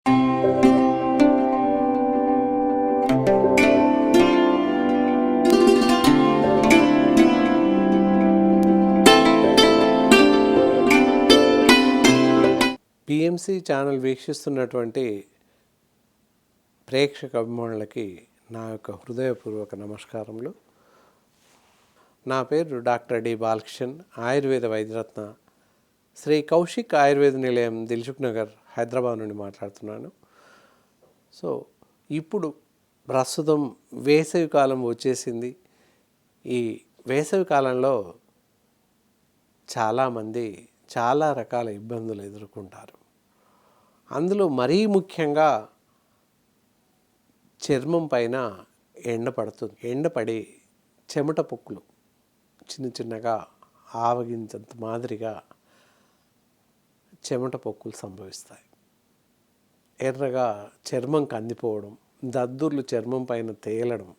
PMC channel వీక్షిస్తున్నటువంటి ప్రేక్షక అభిమానులకి నా యొక్క హృదయపూర్వక నమస్కారములు. నా పేరు డాక్టర్ డి బాలకిషన్, ఆయుర్వేద వైద్యరత్న, శ్రీ కౌశిక్ ఆయుర్వేద నిలయం, దిల్సుఖ్ నగర్, హైదరాబాద్ నుండి మాట్లాడుతున్నాను. సో ఇప్పుడు ప్రస్తుతం వేసవి కాలం వచ్చేసింది. ఈ వేసవి కాలంలో చాలామంది చాలా రకాల ఇబ్బందులు ఎదుర్కొంటారు. అందులో మరీ ముఖ్యంగా చర్మం పైన ఎండ పడుతుంది. ఎండపడి చెమట పొక్కులు చిన్న చిన్నగా ఆవగించంత మాదిరిగా చెమట పొక్కులు సంభవిస్తాయి. ఎర్రగా చర్మం కందిపోవడం, దద్దుర్లు చర్మం పైన తేలడం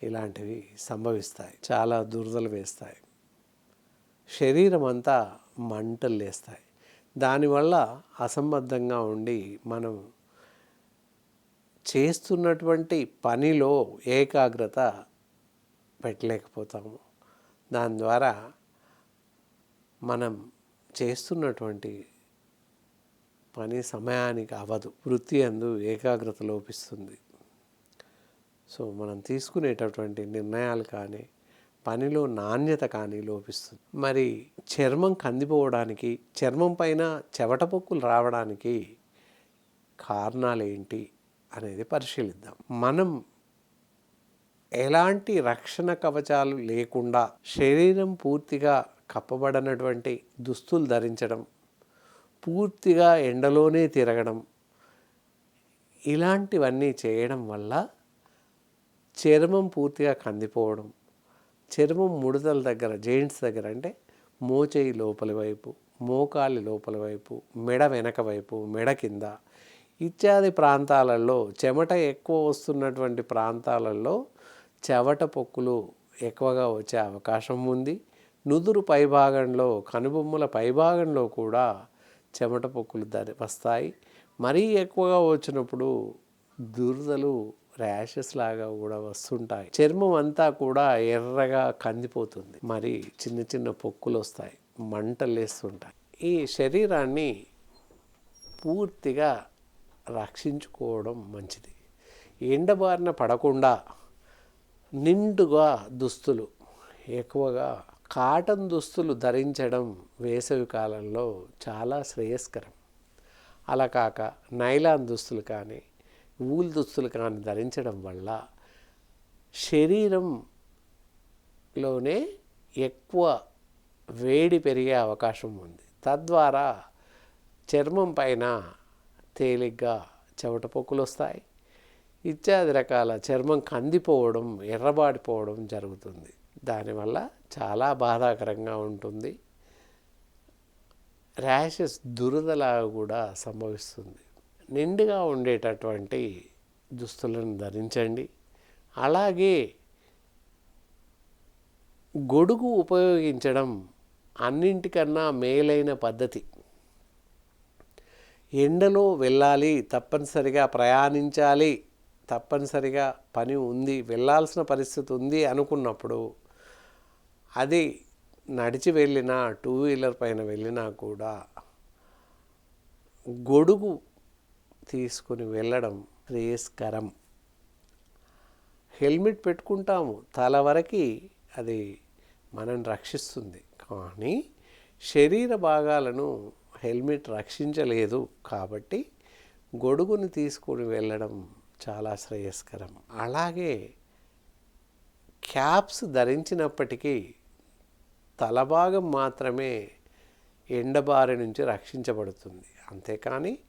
ఇలాంటివి సంభవిస్తాయి. చాలా దురదలు వేస్తాయి. శరీరం అంతా మంటలు లేస్తాయి. దానివల్ల అసంబద్ధంగా ఉండి మనం చేస్తున్నటువంటి పనిలో ఏకాగ్రత పెట్టలేకపోతాము. దాని ద్వారా మనం చేస్తున్నటువంటి పని సమయానికి అవ్వదు. వృత్తి యందు ఏకాగ్రత లోపిస్తుంది. సో మనం తీసుకునేటటువంటి నిర్ణయాలు కానీ, పనిలో నాణ్యత కానీ లోపిస్తుంది. మరి చర్మం కందిపోవడానికి, చర్మం పైన చెమట పొక్కులు రావడానికి కారణాలు ఏంటి అనేది పరిశీలిద్దాం. మనం ఎలాంటి రక్షణ కవచాలు లేకుండా శరీరం పూర్తిగా కప్పబడినటువంటి దుస్తులు ధరించడం, పూర్తిగా ఎండలోనే తిరగడం, ఇలాంటివన్నీ చేయడం వల్ల చర్మం పూర్తిగా కందిపోవడం, చర్మం ముడతల దగ్గర, జెయింట్స్ దగ్గర, అంటే మోచేయి లోపలి వైపు, మోకాలి లోపలి వైపు, మెడ వెనక వైపు, మెడ కింద ఇత్యాది ప్రాంతాలలో, చెమట ఎక్కువ వస్తున్నటువంటి ప్రాంతాలలో చెమట పొక్కులు ఎక్కువగా వచ్చే అవకాశం ఉంది. నుదురు పైభాగంలో, కనుబొమ్మల పైభాగంలో కూడా చెమట పొక్కులు వస్తాయి. మరీ ఎక్కువగా వచ్చినప్పుడు దురదలు, ర్యాషెస్ లాగా కూడా వస్తుంటాయి. చర్మం అంతా కూడా ఎర్రగా కందిపోతుంది. మరి చిన్న చిన్న పొక్కులు వస్తాయి, మంటలు లేస్తుంటాయి. ఈ శరీరాన్ని పూర్తిగా రక్షించుకోవడం మంచిది. ఎండబారిన పడకుండా నిండుగా దుస్తులు, ఎక్కువగా కాటన్ దుస్తులు ధరించడం వేసవి కాలంలో చాలా శ్రేయస్కరం. అలా కాక నైలాన్ దుస్తులు కానీ, ఊల్ దుస్తులు కానీ ధరించడం వల్ల శరీరంలోనే ఎక్కువ వేడి పెరిగే అవకాశం ఉంది. తద్వారా చర్మం పైన తేలిగ్గా చెమట పొక్కులు వస్తాయి. ఇత్యాది రకాల చర్మం కందిపోవడం, ఎర్రబాడిపోవడం జరుగుతుంది. దానివల్ల చాలా బాధాకరంగా ఉంటుంది. ర్యాషెస్, దురదలాగా కూడా సంభవిస్తుంది. నిండుగా ఉండేటటువంటి దుస్తులను ధరించండి. అలాగే గొడుగు ఉపయోగించడం అన్నింటికన్నా మేలైన పద్ధతి. ఎండలో వెళ్ళాలి, తప్పనిసరిగా ప్రయాణించాలి, తప్పనిసరిగా పని ఉంది, వెళ్ళాల్సిన పరిస్థితి ఉంది అనుకున్నప్పుడు, అది నడిచి వెళ్ళినా, టూ వీలర్ పైన వెళ్ళినా కూడా గొడుగు తీసుకుని వెళ్ళడం శ్రేయస్కరం. హెల్మెట్ పెట్టుకుంటాము, తల వరకు అది మనం రక్షిస్తుంది. కానీ శరీర భాగాలను హెల్మెట్ రక్షించలేదు. కాబట్టి గొడుగుని తీసుకుని వెళ్ళడం చాలా శ్రేయస్కరం. అలాగే క్యాప్స్ ధరించినప్పటికీ తలభాగం మాత్రమే ఎండబారి నుంచి రక్షించబడుతుంది. అంతేకాని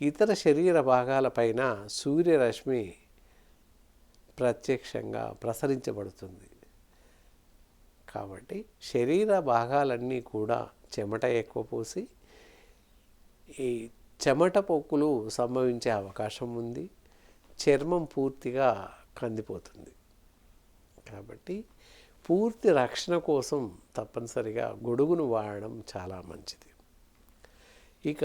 ఇతర శరీర భాగాలపైన సూర్యరశ్మి ప్రత్యక్షంగా ప్రసరించబడుతుంది. కాబట్టి శరీర భాగాలన్నీ కూడా చెమట ఎక్కువ పోసి ఈ చెమట పొక్కులు సంభవించే అవకాశం ఉంది. చర్మం పూర్తిగా కందిపోతుంది. కాబట్టి పూర్తి రక్షణ కోసం తప్పనిసరిగా గొడుగును వాడడం చాలా మంచిది. ఇక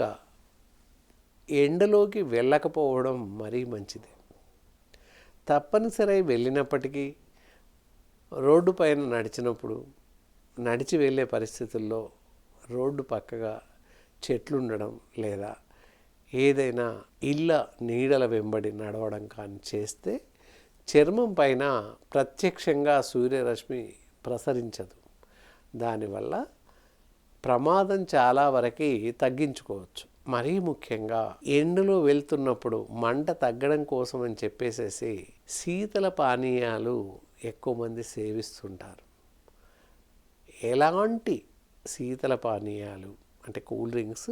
ఎండలోకి వెళ్ళకపోవడం మరీ మంచిది. తప్పనిసరి వెళ్ళినప్పటికీ రోడ్డు పైన నడిచినప్పుడు, నడిచి వెళ్ళే పరిస్థితుల్లో రోడ్డు పక్కగా చెట్లు ఉండడం లేదా ఏదైనా ఇళ్ళ నీడల వెంబడి నడవడం కానీ చేస్తే చర్మం పైన ప్రత్యక్షంగా సూర్యరశ్మి ప్రసరించదు. దానివల్ల ప్రమాదం చాలా వరకు తగ్గించుకోవచ్చు. మరీ ముఖ్యంగా ఎండలో వెళ్తున్నప్పుడు మంట తగ్గడం కోసం అని చెప్పేసేసి శీతల పానీయాలు ఎక్కువ మంది సేవిస్తుంటారు. ఎలాంటి శీతల పానీయాలు అంటే కూల్ డ్రింక్స్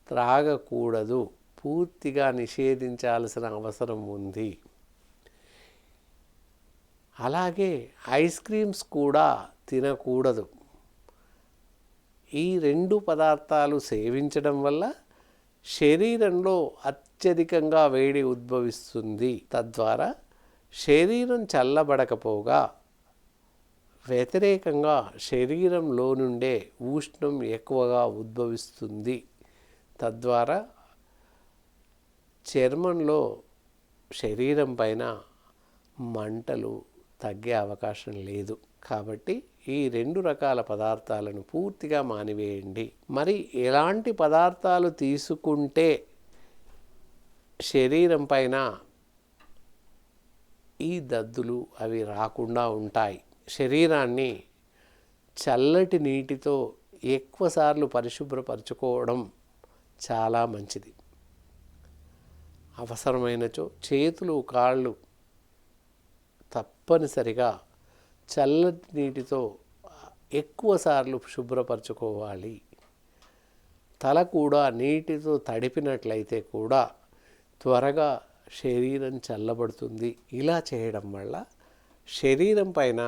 త్రాగకూడదు, పూర్తిగా నిషేధించాల్సిన అవసరం ఉంది. అలాగే ఐస్ క్రీమ్స్ కూడా తినకూడదు. ఈ రెండు పదార్థాలు సేవించడం వల్ల శరీరంలో అత్యధికంగా వేడి ఉద్భవిస్తుంది. తద్వారా శరీరం చల్లబడకపోగా వ్యతిరేకంగా శరీరంలో నుండే ఉష్ణం ఎక్కువగా ఉద్భవిస్తుంది. తద్వారా చర్మంలో శరీరం పైన మంటలు తగ్గే అవకాశం లేదు. కాబట్టి ఈ రెండు రకాల పదార్థాలను పూర్తిగా మానివేయండి. మరి ఎలాంటి పదార్థాలు తీసుకుంటే శరీరం పైన ఈ దద్దులు అవి రాకుండా ఉంటాయి? శరీరాన్ని చల్లటి నీటితో ఎక్కువసార్లు పరిశుభ్రపరచుకోవడం చాలా మంచిది. అవసరమైనచో చేతులు కాళ్ళు తప్పనిసరిగా చల్లటి నీటితో ఎక్కువసార్లు శుభ్రపరచుకోవాలి. తల కూడా నీటితో తడిపినట్లయితే కూడా త్వరగా శరీరం చల్లబడుతుంది. ఇలా చేయడం వల్ల శరీరం పైన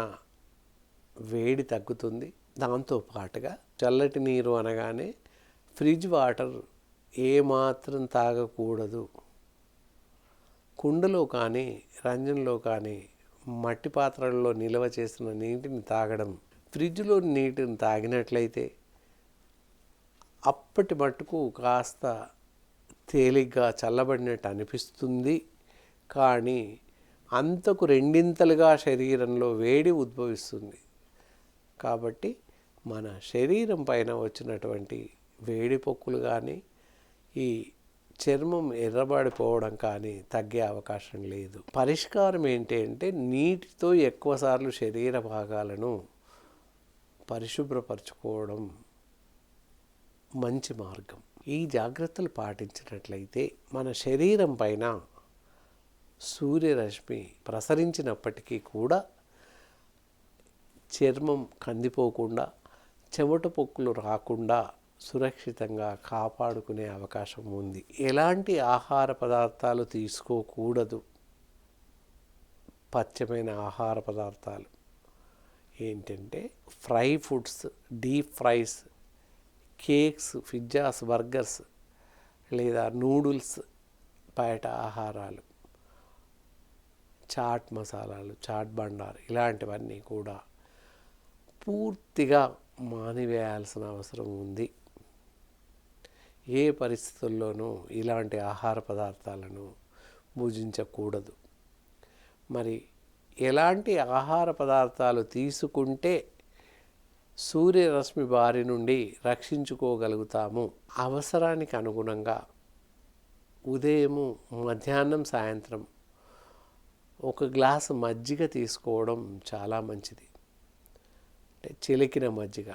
వేడి తగ్గుతుంది. దాంతో పాటుగా చల్లటి నీరు అనగానే ఫ్రిడ్జ్ వాటర్ ఏమాత్రం తాగకూడదు. కుండలో కానీ రంజన్లో కానీ మట్టి పాత్రల్లో నిల్వ చేసిన నీటిని తాగడం, ఫ్రిడ్జ్లో నీటిని తాగినట్లయితే అప్పటి మట్టుకు కాస్త తేలిగ్గా చల్లబడినట్టు అనిపిస్తుంది. కానీ అంతకు రెండింతలుగా శరీరంలో వేడి ఉద్భవిస్తుంది. కాబట్టి మన శరీరం పైన వచ్చినటువంటి వేడి పొక్కులు కానీ ఈ చర్మం ఎర్రబడిపోవడం కానీ తగ్గే అవకాశం లేదు. పరిష్కారం ఏంటి అంటే నీటితో ఎక్కువసార్లు శరీర భాగాలను పరిశుభ్రపరచుకోవడం మంచి మార్గం. ఈ జాగ్రత్తలు పాటించినట్లయితే మన శరీరం పైన సూర్యరశ్మి ప్రసరించినప్పటికీ కూడా చర్మం కందిపోకుండా, చెమట పొక్కులు రాకుండా సురక్షితంగా కాపాడుకునే అవకాశం ఉంది. ఎలాంటి ఆహార పదార్థాలు తీసుకోకూడదు? పచ్చమైన ఆహార పదార్థాలు ఏంటంటే fry foods, deep fries, cakes, pizzas, burgers లేదా నూడిల్స్, బయట ఆహారాలు, చాట్ మసాలాలు, చాట్ బండారు ఇలాంటివన్నీ కూడా పూర్తిగా మానివేయాల్సిన అవసరం ఉంది. ఏ పరిస్థితుల్లోనూ ఇలాంటి ఆహార పదార్థాలను భుజించకూడదు. మరి ఎలాంటి ఆహార పదార్థాలు తీసుకుంటే సూర్యరశ్మి బారి నుండి రక్షించుకోగలుగుతాము? అవసరానికి అనుగుణంగా ఉదయము, మధ్యాహ్నం, సాయంత్రం ఒక గ్లాసు మజ్జిగ తీసుకోవడం చాలా మంచిది. అంటే చిలికిన మజ్జిగ,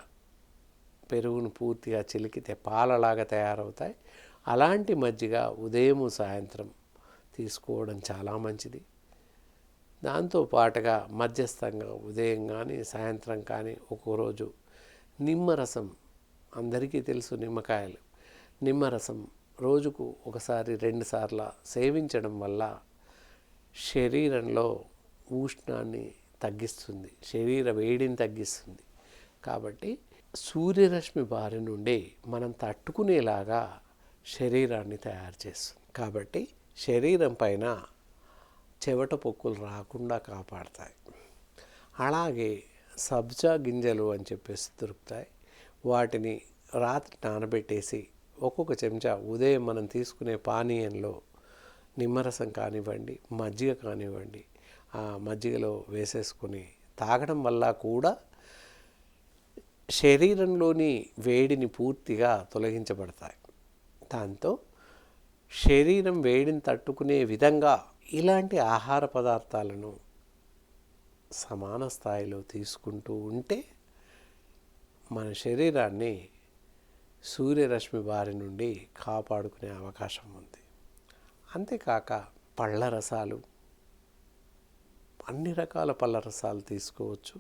పెరుగును పూర్తిగా చిలికితే పాలలాగా తయారవుతాయి. అలాంటి మజ్జిగ ఉదయము, సాయంత్రం తీసుకోవడం చాలా మంచిది. దాంతో పాటుగా మధ్యస్థంగా ఉదయం కానీ సాయంత్రం కానీ ఒక్కోరోజు నిమ్మరసం, అందరికీ తెలుసు నిమ్మకాయలు, నిమ్మరసం రోజుకు ఒకసారి 2 సార్లు సేవించడం వల్ల శరీరంలో ఉష్ణాన్ని తగ్గిస్తుంది, శరీర వేడిని తగ్గిస్తుంది. కాబట్టి సూర్యరశ్మి బారి నుండి మనం తట్టుకునేలాగా శరీరాన్ని తయారు చేస్తుంది. కాబట్టి శరీరం పైన చెమట పొక్కులు రాకుండా కాపాడతాయి. అలాగే సబ్జా గింజలు అని చెప్పేసి దొరుకుతాయి. వాటిని రాత్రి నానబెట్టేసి ఒక్కొక్క చెంచా ఉదయం మనం తీసుకునే పానీయంలో నిమ్మరసం కానివ్వండి, మజ్జిగ కానివ్వండి, ఆ మజ్జిగలో వేసేసుకొని తాగడం వల్ల కూడా శరీరంలోని వేడిని పూర్తిగా తొలగించబడతాయి. దాంతో శరీరం వేడిని తట్టుకునే విధంగా ఇలాంటి ఆహార పదార్థాలను సమాన స్థాయిలో తీసుకుంటూ ఉంటే మన శరీరాన్ని సూర్యరశ్మి బారి నుండి కాపాడుకునే అవకాశం ఉంది. అంతేకాక పళ్ళ రసాలు, అన్ని రకాల పళ్ళ రసాలు తీసుకోవచ్చు.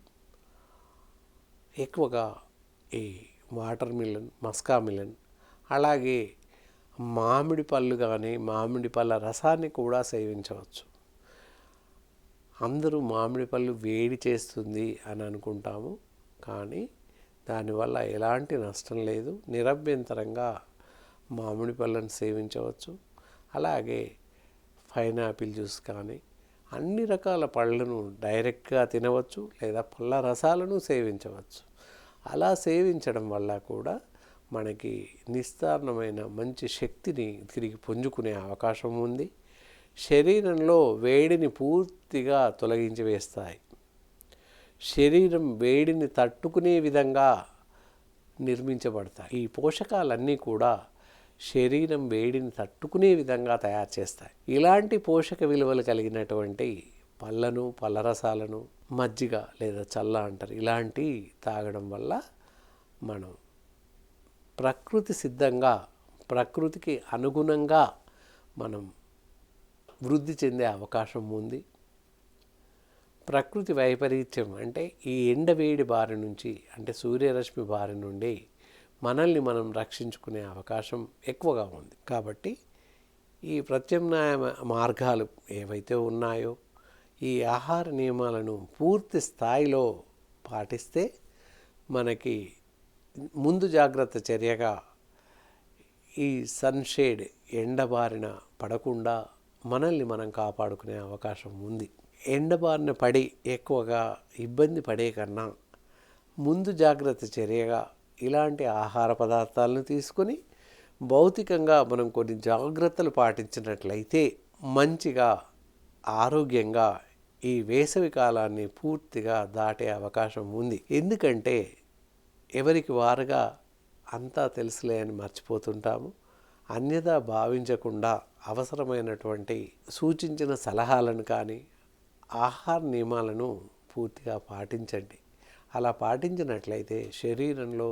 ఎక్కువగా ఈ వాటర్ మిలన్, మస్కా మిలన్, అలాగే మామిడి పళ్ళు కానీ మామిడి పళ్ళ రసాన్ని కూడా సేవించవచ్చు. అందరూ మామిడి పళ్ళు వేడి చేస్తుంది అని అనుకుంటాము, కానీ దానివల్ల ఎలాంటి నష్టం లేదు. నిరభ్యంతరంగా మామిడి పళ్ళను సేవించవచ్చు. అలాగే పైనాపిల్ జ్యూస్ కానీ అన్ని రకాల పళ్ళను డైరెక్ట్గా తినవచ్చు, లేదా పళ్ళ రసాలను సేవించవచ్చు. అలా సేవించడం వల్ల కూడా మనకి నిస్తారణమైన మంచి శక్తిని తిరిగి పుంజుకునే అవకాశం ఉంది. శరీరంలో వేడిని పూర్తిగా తొలగించి వేస్తాయి. శరీరం వేడిని తట్టుకునే విధంగా నిర్మించబడతాయి. ఈ పోషకాలన్నీ కూడా శరీరం వేడిని తట్టుకునే విధంగా తయారు చేస్తాయి. ఇలాంటి పోషక విలువలు కలిగినటువంటి పళ్ళను, పళ్ళ రసాలను, మజ్జిగ లేదా చల్ల అంటారు, ఇలాంటి తాగడం వల్ల మనం ప్రకృతి సిద్ధంగా, ప్రకృతికి అనుగుణంగా మనం వృద్ధి చెందే అవకాశం ఉంది. ప్రకృతి వైపరీత్యం అంటే ఈ ఎండవేడి బారి నుంచి, అంటే సూర్యరశ్మి బారి నుండి మనల్ని మనం రక్షించుకునే అవకాశం ఎక్కువగా ఉంది. కాబట్టి ఈ ప్రత్యామ్నాయ మార్గాలు ఏవైతే ఉన్నాయో, ఈ ఆహార నియమాలను పూర్తి స్థాయిలో పాటిస్తే మనకి ముందు జాగ్రత్త చర్యగా ఈ సన్షేడ్, ఎండబారిన పడకుండా మనల్ని మనం కాపాడుకునే అవకాశం ఉంది. ఎండబారిన పడి ఎక్కువగా ఇబ్బంది పడే కన్నా ముందు జాగ్రత్త చర్యగా ఇలాంటి ఆహార పదార్థాలను తీసుకొని భౌతికంగా మనం కొన్ని జాగ్రత్తలు పాటించినట్లయితే మంచిగా ఆరోగ్యంగా ఈ వేసవి కాలాన్ని పూర్తిగా దాటే అవకాశం ఉంది. ఎందుకంటే ఎవరికి వారుగా అంతా తెలుసులే అని మర్చిపోతుంటాము. అన్యథా భావించకుండా అవసరమైనటువంటి సూచించిన సలహాలను కానీ ఆహార నియమాలను పూర్తిగా పాటించండి. అలా పాటించినట్లయితే శరీరంలో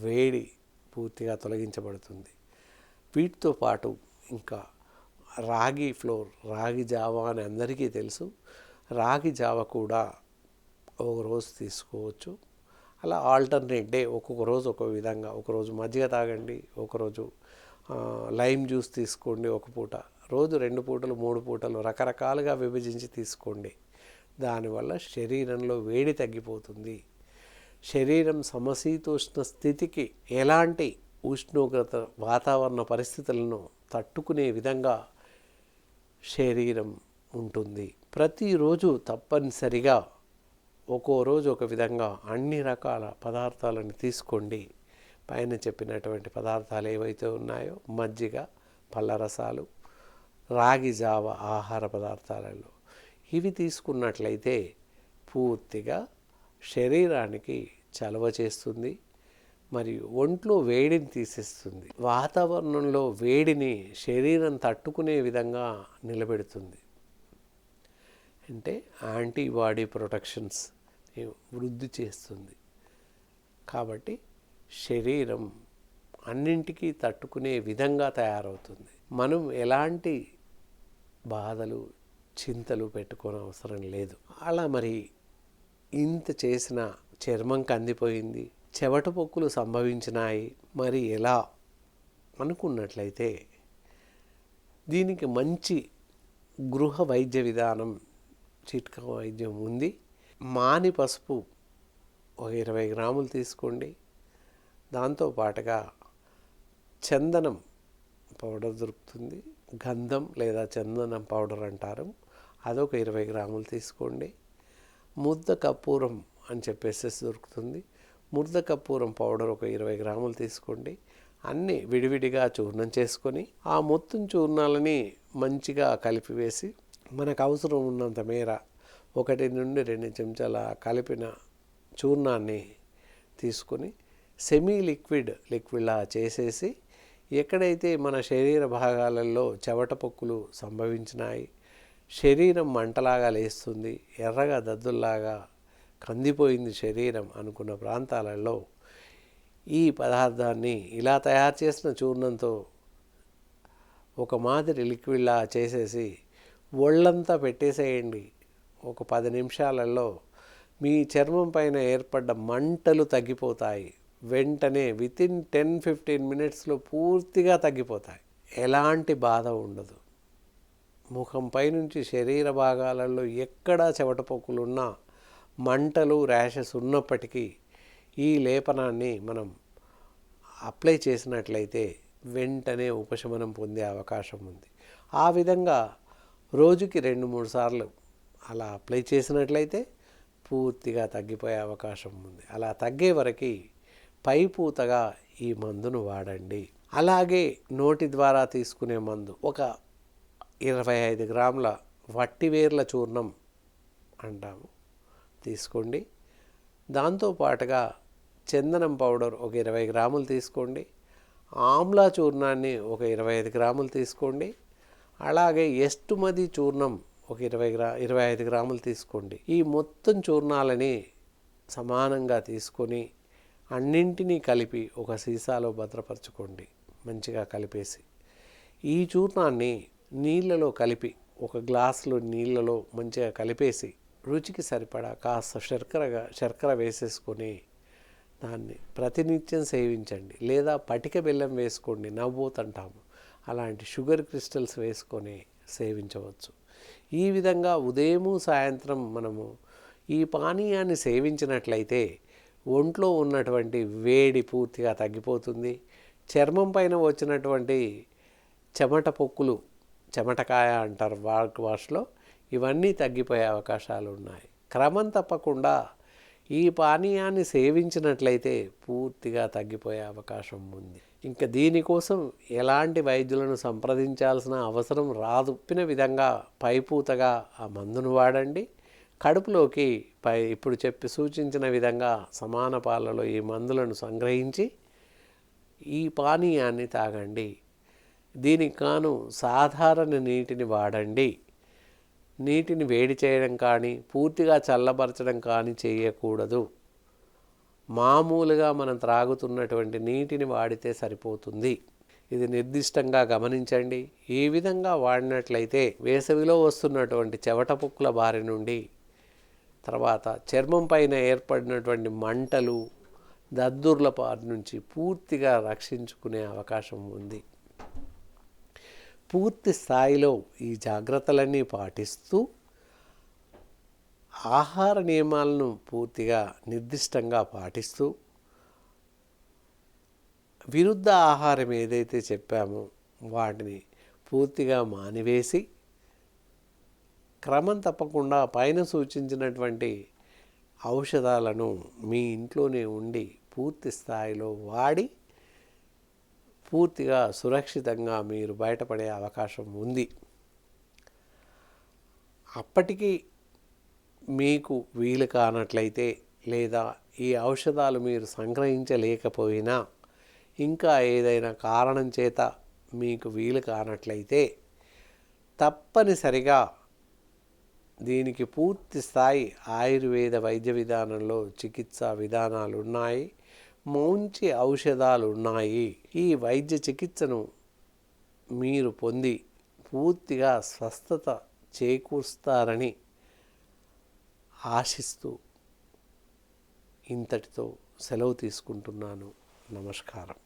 వేడి పూర్తిగా తొలగించబడుతుంది. వీటితో పాటు ఇంకా రాగి ఫ్లోర్, రాగి జావా అని అందరికీ తెలుసు. రాగి జావ కూడా ఒక రోజు తీసుకోవచ్చు. అలా ఆల్టర్నేట్ డే ఒక్కొక్క రోజు ఒక్కొక్క విధంగా, ఒకరోజు మజ్జిగ తాగండి, ఒకరోజు లైమ్ జ్యూస్ తీసుకోండి, ఒక పూట, రోజు 2 పూటలు 3 పూటలు రకరకాలుగా విభజించి తీసుకోండి. దానివల్ల శరీరంలో వేడి తగ్గిపోతుంది. శరీరం సమశీతోష్ణ స్థితికి ఎలాంటి ఉష్ణోగ్రత వాతావరణ పరిస్థితులను తట్టుకునే విధంగా శరీరం ఉంటుంది. ప్రతిరోజు తప్పనిసరిగా ఒక్కో రోజు ఒక విధంగా అన్ని రకాల పదార్థాలను తీసుకోండి. పైన చెప్పినటువంటి పదార్థాలు ఏవైతే ఉన్నాయో, మజ్జిగ, పళ్ళ రసాలు, రాగి జావ ఆహార పదార్థాలలో ఇవి తీసుకున్నట్లయితే పూర్తిగా శరీరానికి చలవ చేస్తుంది, మరియు ఒంట్లో వేడిని తీసేస్తుంది. వాతావరణంలో వేడిని శరీరం తట్టుకునే విధంగా నిలబెడుతుంది. అంటే యాంటీబాడీ ప్రొటెక్షన్స్ వృద్ధి చేస్తుంది. కాబట్టి శరీరం అన్నింటికీ తట్టుకునే విధంగా తయారవుతుంది. మనం ఎలాంటి బాధలు, చింతలు పెట్టుకోని అవసరం లేదు. అలా మరి ఇంత చేసిన చర్మం కందిపోయింది, చెమట పొక్కులు సంభవించినాయి, మరి ఎలా అనుకున్నట్లయితే దీనికి మంచి గృహ వైద్య విధానం, చిట్కా వైద్యం ఉంది. మాని పసుపు ఒక 20 గ్రాములు తీసుకోండి. దాంతోపాటుగా చందనం పౌడర్ దొరుకుతుంది, గంధం లేదా చందనం పౌడర్ అంటారు, అదొక 20 గ్రాములు తీసుకోండి. ముద్ద కర్పూరం అని చెప్పేసి దొరుకుతుంది, ముద్ద కర్పూరం పౌడర్ ఒక 20 గ్రాములు తీసుకోండి. అన్నీ విడివిడిగా చూర్ణం చేసుకొని ఆ మొత్తం చూర్ణాలని మంచిగా కలిపివేసి మనకు అవసరం ఉన్నంత మేర 1 నుండి 2 చెంచాల కలిపిన చూర్ణాన్ని తీసుకొని సెమీ లిక్విడ్లా చేసేసి ఎక్కడైతే మన శరీర భాగాలలో చెమట పొక్కులు సంభవించినాయి, శరీరం మంటలాగా లేస్తుంది, ఎర్రగా దద్దుల్లాగా కందిపోయింది శరీరం అనుకున్న ప్రాంతాలలో ఈ పదార్థాన్ని ఇలా తయారు చేసిన చూర్ణంతో ఒక మాదిరి లిక్విడ్లా చేసేసి ఒళ్ళంతా పెట్టేసేయండి. ఒక 10 నిమిషాలలో మీ చర్మం పైన ఏర్పడ్డ మంటలు తగ్గిపోతాయి. వెంటనే వితిన్ 10-15 మినిట్స్లో పూర్తిగా తగ్గిపోతాయి. ఎలాంటి బాధ ఉండదు. ముఖంపై నుంచి శరీర భాగాలలో ఎక్కడా చెమట పొక్కులున్నా, మంటలు ర్యాషెస్ ఉన్నప్పటికీ ఈ లేపనాన్ని మనం అప్లై చేసినట్లయితే వెంటనే ఉపశమనం పొందే అవకాశం ఉంది. ఆ విధంగా రోజుకి 2-3 సార్లు అలా అప్లై చేసినట్లయితే పూర్తిగా తగ్గిపోయే అవకాశం ఉంది. అలా తగ్గే వరకు పైపూతగా ఈ మందును వాడండి. అలాగే నోటి ద్వారా తీసుకునే మందు ఒక 25 గ్రాముల వట్టివేర్ల చూర్ణం అంటాము తీసుకోండి. దాంతోపాటుగా చందనం పౌడర్ ఒక 20 గ్రాములు తీసుకోండి. ఆమ్లా చూర్ణాన్ని ఒక 25 గ్రాములు తీసుకోండి. అలాగే ఎస్టుమది చూర్ణం ఒక 25 గ్రాములు తీసుకోండి. ఈ మొత్తం చూర్ణాలని సమానంగా తీసుకొని అన్నింటినీ కలిపి ఒక సీసాలో భద్రపరచుకోండి. మంచిగా కలిపేసి ఈ చూర్ణాన్ని నీళ్ళలో కలిపి ఒక గ్లాసులో నీళ్ళలో మంచిగా కలిపేసి రుచికి సరిపడా కాస్త శర్కర వేసేసుకొని దాన్ని ప్రతినిత్యం సేవించండి. లేదా పటిక బెల్లం వేసుకోండి, నవ్వోతంటాము, అలాంటి షుగర్ క్రిస్టల్స్ వేసుకొని సేవించవచ్చు. ఈ విధంగా ఉదయము సాయంత్రం మనము ఈ పానీయాన్ని సేవించినట్లయితే ఒంట్లో ఉన్నటువంటి వేడి పూర్తిగా తగ్గిపోతుంది. చర్మం పైన వచ్చినటువంటి చెమట పొక్కులు, చెమటకాయ అంటారు భాషలో, ఇవన్నీ తగ్గిపోయే అవకాశాలు ఉన్నాయి. క్రమం తప్పకుండా ఈ పానీయాన్ని సేవించినట్లయితే పూర్తిగా తగ్గిపోయే అవకాశం ఉంది. ఇంకా దీనికోసం ఎలాంటి వైద్యులను సంప్రదించాల్సిన అవసరం రాదు. చెప్పిన విధంగా పైపూతగా ఆ మందును వాడండి. కడుపులోకి ఇప్పుడు సూచించిన విధంగా సమాన పాలలో ఈ మందులను సంగ్రహించి ఈ పానీయాన్ని తాగండి. దీనికి కాను సాధారణ నీటిని వాడండి. నీటిని వేడి చేయడం కానీ పూర్తిగా చల్లబరచడం కానీ చేయకూడదు. మామూలుగా మనం త్రాగుతున్నటువంటి నీటిని వాడితే సరిపోతుంది. ఇది నిర్దిష్టంగా గమనించండి. ఈ విధంగా వాడినట్లయితే వేసవిలో వస్తున్నటువంటి చెమట పొక్కుల బారి నుండి, తర్వాత చర్మం పైన ఏర్పడినటువంటి మంటలు, దద్దుర్ల బారి నుంచి పూర్తిగా రక్షించుకునే అవకాశం ఉంది. పూర్తి స్థాయిలో ఈ జాగ్రత్తలన్నీ పాటిస్తూ ఆహార నియమాలను పూర్తిగా నిర్దిష్టంగా పాటిస్తూ విరుద్ధ ఆహారం ఏదైతే చెప్పామో వాటిని పూర్తిగా మానివేసి క్రమం తప్పకుండా పైన సూచించినటువంటి ఔషధాలను మీ ఇంట్లోనే ఉండి పూర్తి స్థాయిలో వాడి పూర్తిగా సురక్షితంగా మీరు బయటపడే అవకాశం ఉంది. అప్పటికి మీకు వీలు కానట్లయితే లేదా ఈ ఔషధాలు మీరు సంగ్రహించలేకపోయినా ఇంకా ఏదైనా కారణం చేత మీకు వీలు కానట్లయితే తప్పనిసరిగా దీనికి పూర్తి స్థాయి ఆయుర్వేద వైద్య విధానంలో చికిత్సా విధానాలు ఉన్నాయి, మంచి ఔషధాలు ఉన్నాయి. ఈ వైద్య చికిత్సను మీరు పొంది పూర్తిగా స్వస్థత చేకూరుస్తారని ఆశిస్తూ ఇంతటితో సెలవు తీసుకుంటున్నాను. నమస్కారం.